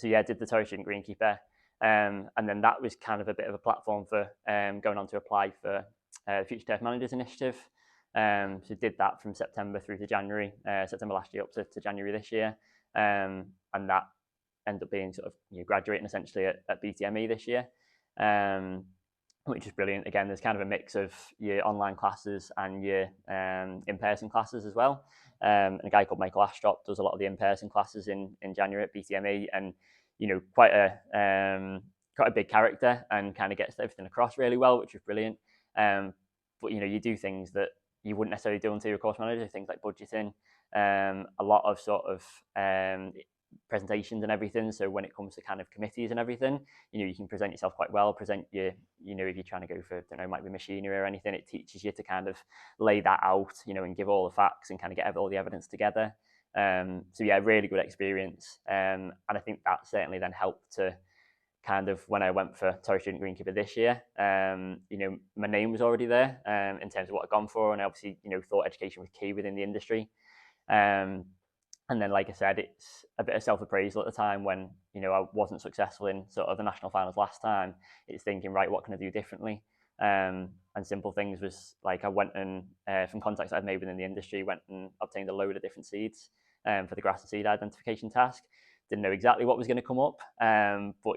yeah, I did the Toro Student Greenkeeper, and then that was kind of a bit of a platform for going on to apply for the Future Turf Managers Initiative. So did that from September through to January, September last year up to January this year, and that ended up being sort of graduating essentially at BTME this year, which is brilliant. Again, there's kind of a mix of your online classes and your in-person classes as well. And a guy called Michael Astrop does a lot of the in-person classes in January at BTME, and quite a big character and kind of gets everything across really well, which is brilliant. But you do things that you wouldn't necessarily do until you're a course manager, things like budgeting, a lot of sort of presentations and everything. So when it comes to kind of committees and everything, you can present yourself quite well, present your, if you're trying to go for, I don't know, it might be machinery or anything, it teaches you to kind of lay that out, and give all the facts and kind of get all the evidence together. So yeah, really good experience. And I think that certainly then helped to kind of, when I went for Toro Student Greenkeeper this year, my name was already there in terms of what I'd gone for, and I obviously, thought education was key within the industry. And then, like I said, it's a bit of self-appraisal at the time when, I wasn't successful in sort of the national finals last time. It's thinking, right, what can I do differently? And simple things was like I went and, from contacts I'd made within the industry, went and obtained a load of different seeds for the grass and seed identification task. Didn't know exactly what was going to come up, but,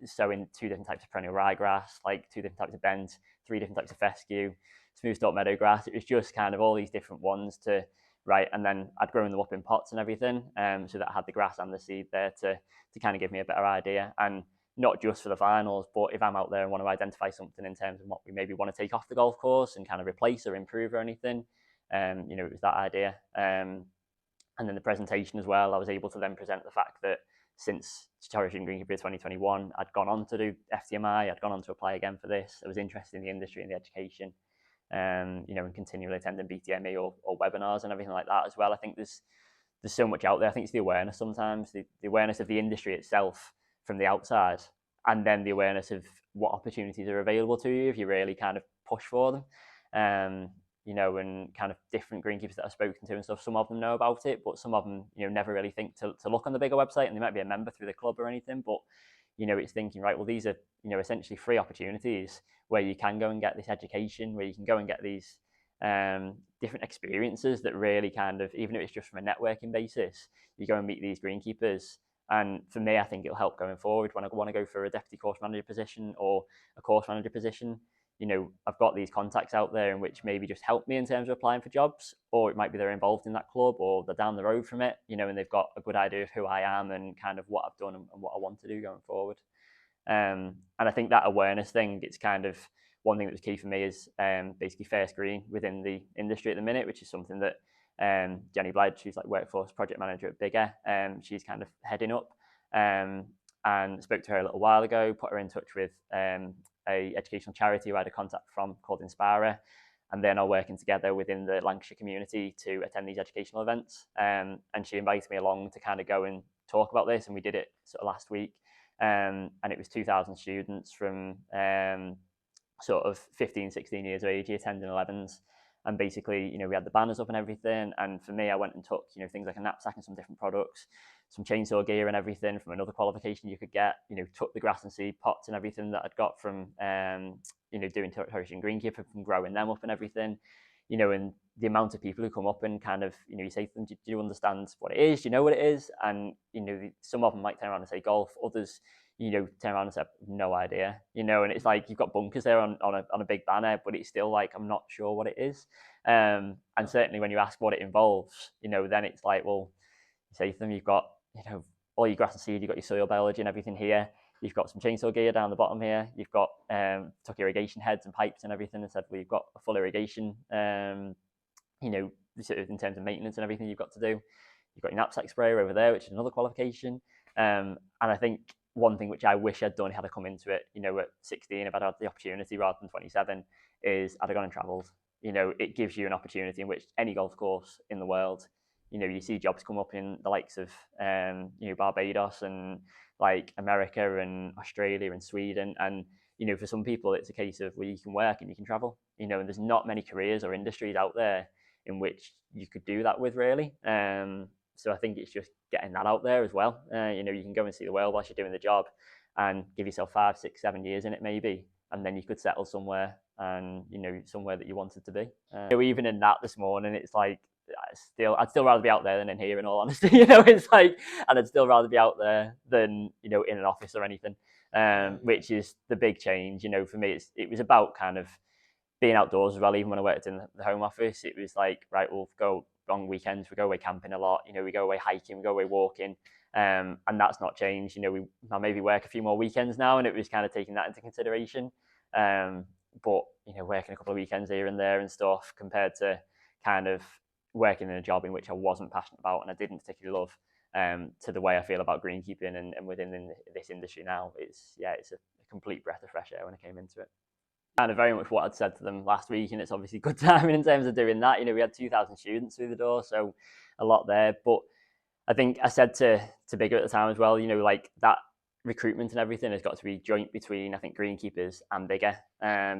sowing 2 different types of perennial ryegrass, like 2 different types of bent, 3 different types of fescue, smooth stalk meadow grass. It was just kind of all these different ones to, right, and then I'd grown them up in pots and everything, so that I had the grass and the seed there to kind of give me a better idea. And not just for the finals, but if I'm out there and want to identify something in terms of what we maybe want to take off the golf course and kind of replace or improve or anything, it was that idea. And then the presentation as well, I was able to then present the fact that since Toro Student Greenkeeper 2021, I'd gone on to do FTMI, I'd gone on to apply again for this. I was interested in the industry and the education, and continually attending BTME or webinars and everything like that as well. I think there's so much out there. I think it's the awareness sometimes, the awareness of the industry itself from the outside, and then the awareness of what opportunities are available to you if you really kind of push for them. And kind of different greenkeepers that I've spoken to and stuff, some of them know about it, but some of them, never really think to look on the bigger website, and they might be a member through the club or anything, but, it's thinking, right, well, these are, essentially free opportunities where you can go and get this education, where you can go and get these different experiences that really kind of, even if it's just from a networking basis, you go and meet these greenkeepers. And for me, I think it'll help going forward when I want to go for a deputy course manager position or a course manager position. I've got these contacts out there in which maybe just help me in terms of applying for jobs, or it might be they're involved in that club or they're down the road from it, and they've got a good idea of who I am and kind of what I've done and what I want to do going forward. And I think that awareness thing, it's kind of one thing that was key for me is basically first green within the industry at the minute, which is something that Jenny Blyde, she's like workforce project manager at Bigger, she's kind of heading up, and spoke to her a little while ago, put her in touch with a educational charity who I had a contact from called Inspira, and they're now working together within the Lancashire community to attend these educational events. And she invited me along to kind of go and talk about this, and we did it sort of last week. And it was 2,000 students from sort of 15, 16 years of age attending 11s. And basically, we had the banners up and everything. And for me, I went and took, things like a knapsack and some different products, some chainsaw gear and everything from another qualification you could get, took the grass and seed pots and everything that I'd got from, doing Toro Student Greenkeeper, from growing them up and everything, and the amount of people who come up and kind of, you say to them, do you understand what it is? Do you know what it is? And, some of them might turn around and say golf, others, turn around and say, no idea, and it's like, you've got bunkers there on a big banner, but it's still like, I'm not sure what it is. And certainly when you ask what it involves, then it's like, well, you say to them, you've got, all your grass and seed, you've got your soil biology and everything here. You've got some chainsaw gear down the bottom here. You've got took irrigation heads and pipes and everything, and said, well, you've got a full irrigation, sort of in terms of maintenance and everything you've got to do. You've got your knapsack sprayer over there, which is another qualification. And I think one thing which I wish I'd done had I come into it, at 16, if I'd had the opportunity rather than 27, is I'd have gone and travelled. It gives you an opportunity in which any golf course in the world, you see jobs come up in the likes of, Barbados and like America and Australia and Sweden. And, for some people, it's a case of where you can work and you can travel, and there's not many careers or industries out there in which you could do that with, really. So I think it's just getting that out there as well. You know, you can go and see the world whilst you're doing the job, and give yourself 5, 6, 7 years in it maybe, and then you could settle somewhere, and you know, somewhere that you wanted to be. You know, even in that this morning, it's like I'd still rather be out there than in here, in all honesty. You know, it's like, and I'd still rather be out there than, you know, in an office or anything. Which is the big change. You know, for me, it was about kind of being outdoors as well. Even when I worked in the home office, it was like, right, we'll go on weekends, we go away camping a lot. You know, we go away hiking, we go away walking. And that's not changed. You know, I maybe work a few more weekends now, and it was kind of taking that into consideration. But you know, working a couple of weekends here and there and stuff, compared to kind of working in a job in which I wasn't passionate about and I didn't particularly love, to the way I feel about greenkeeping and within this industry now, it's a complete breath of fresh air when I came into it. Kind of very much what I'd said to them last week, and it's obviously good timing in terms of doing that. You know, we had 2,000 students through the door, so a lot there. But I think I said to Bigger at the time as well, you know, like that recruitment and everything has got to be joint between, I think, greenkeepers and Bigger,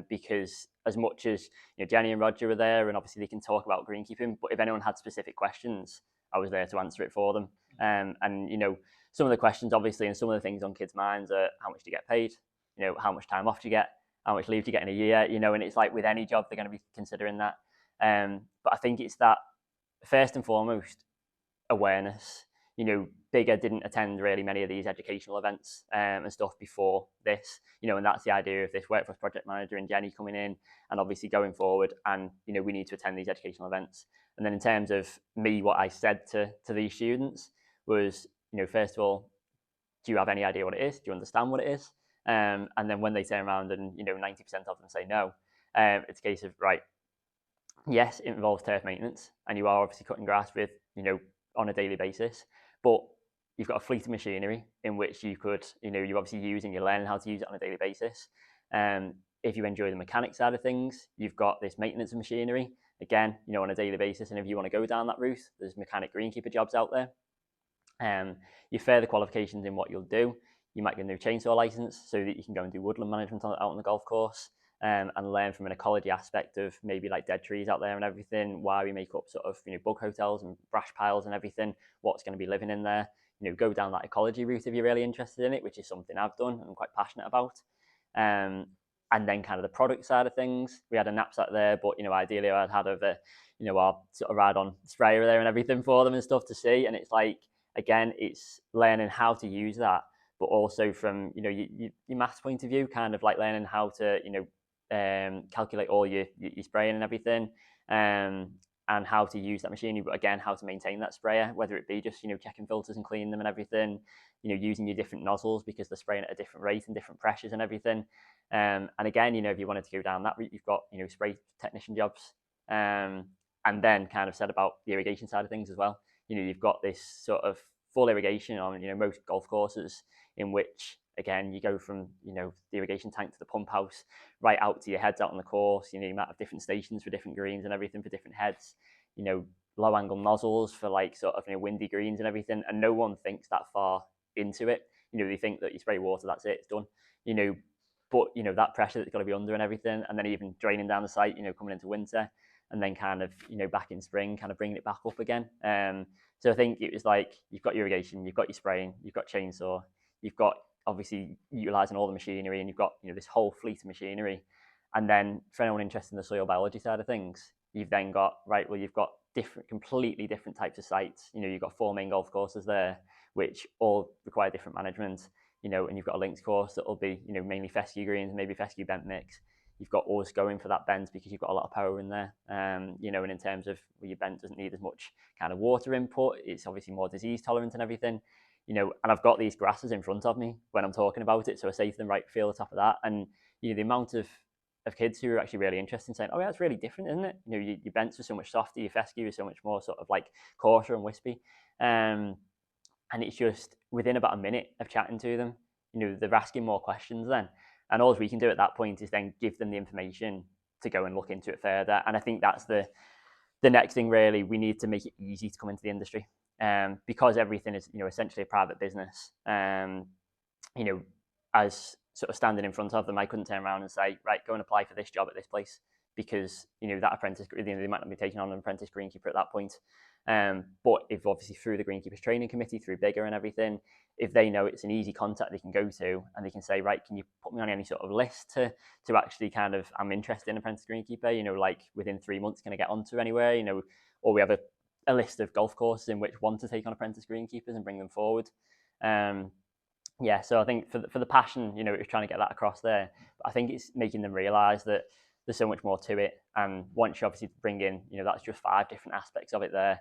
because as much as, you know, Jenny and Roger were there, and obviously they can talk about greenkeeping, but if anyone had specific questions, I was there to answer it for them. And you know, some of the questions obviously, and some of the things on kids' minds are, how much do you get paid? You know, how much time off do you get? How much leave do you get in a year? You know, and it's like with any job, they're going to be considering that. But I think it's that, first and foremost, awareness. You know, Bigger didn't attend really many of these educational events and stuff before this, you know, and that's the idea of this workforce project manager and Jenny coming in and obviously going forward, and you know, we need to attend these educational events. And then in terms of me, what I said to these students was, you know, first of all, do you have any idea what it is? Do you understand what it is? And then when they turn around and, you know, 90% of them say no, it's a case of, right, yes, it involves turf maintenance, and you are obviously cutting grass with, you know, on a daily basis, but you've got a fleet of machinery in which you could, you know, you're obviously using, you're learning how to use it on a daily basis. If you enjoy the mechanic side of things, you've got this maintenance of machinery, again, you know, on a daily basis. And if you want to go down that route, there's mechanic greenkeeper jobs out there. You further qualifications in what you'll do. You might get a new chainsaw license so that you can go and do woodland management out on the golf course, and learn from an ecology aspect of maybe like dead trees out there and everything, why we make up sort of, you know, bug hotels and brash piles and everything, what's going to be living in there. You know, go down that ecology route if you're really interested in it, which is something I've done and I'm quite passionate about. And then kind of the product side of things, we had a knapsack there, but you know, ideally I'd had a, you know, our sort of ride-on sprayer there and everything for them and stuff to see. And it's like, again, it's learning how to use that, but also from, you know, your maths point of view, kind of like learning how to, you know, calculate all your spraying and everything, and how to use that machinery, but again, how to maintain that sprayer, whether it be just, you know, checking filters and cleaning them and everything, you know, using your different nozzles because they're spraying at a different rate and different pressures and everything. And again, you know, if you wanted to go down that route, you've got, you know, spray technician jobs. And then kind of said about the irrigation side of things as well. You know, you've got this sort of full irrigation on, you know, most golf courses, in which, again, you go from, you know, the irrigation tank to the pump house, right out to your heads out on the course. You know, you might have different stations for different greens and everything for different heads. You know, low angle nozzles for like sort of, you know, windy greens and everything. And no one thinks that far into it. You know, they think that you spray water, that's it, it's done. You know, but you know, that pressure that's got to be under and everything, and then even draining down the site, you know, coming into winter, and then kind of, you know, back in spring, kind of bringing it back up again. So I think it was like, you've got your irrigation, you've got your spraying, you've got chainsaw, you've got obviously utilising all the machinery, and you've got, you know, this whole fleet of machinery. And then for anyone interested in the soil biology side of things, you've then got, right, well, you've got completely different types of sites. You know, you've got 4 main golf courses there, which all require different management. You know, and you've got a links course that will be, you know, mainly fescue greens, maybe fescue bent mix. You've got us going for that bent because you've got a lot of power in there. You know, and in terms of, well, your bent doesn't need as much kind of water input. It's obviously more disease tolerant and everything. You know, and I've got these grasses in front of me when I'm talking about it. So I say to them, right, feel the top of that. And, you know, the amount of kids who are actually really interested in saying, oh, yeah, it's really different, isn't it? You know, your bents are so much softer, your fescue is so much more sort of like coarser and wispy. And it's just within about a minute of chatting to them, you know, they're asking more questions then. And all we can do at that point is then give them the information to go and look into it further. And I think that's the next thing, really. We need to make it easy to come into the industry, because everything is, you know, essentially a private business. You know, as sort of standing in front of them, I couldn't turn around and say, right, go and apply for this job at this place, because that apprentice, they might not be taking on an apprentice greenkeeper at that point. But if obviously through the Greenkeepers Training Committee, through Bigger and everything, if they know it's an easy contact they can go to, and they can say, right, can you put me on any sort of list to actually kind of, I'm interested in apprentice greenkeeper, like within 3 months, can I get onto anywhere, or we have a list of golf courses in which want to take on apprentice greenkeepers and bring them forward. So I think for the passion, it was trying to get that across there. But I think it's making them realise that there's so much more to it. And once you obviously bring in, that's just 5 different aspects of it there.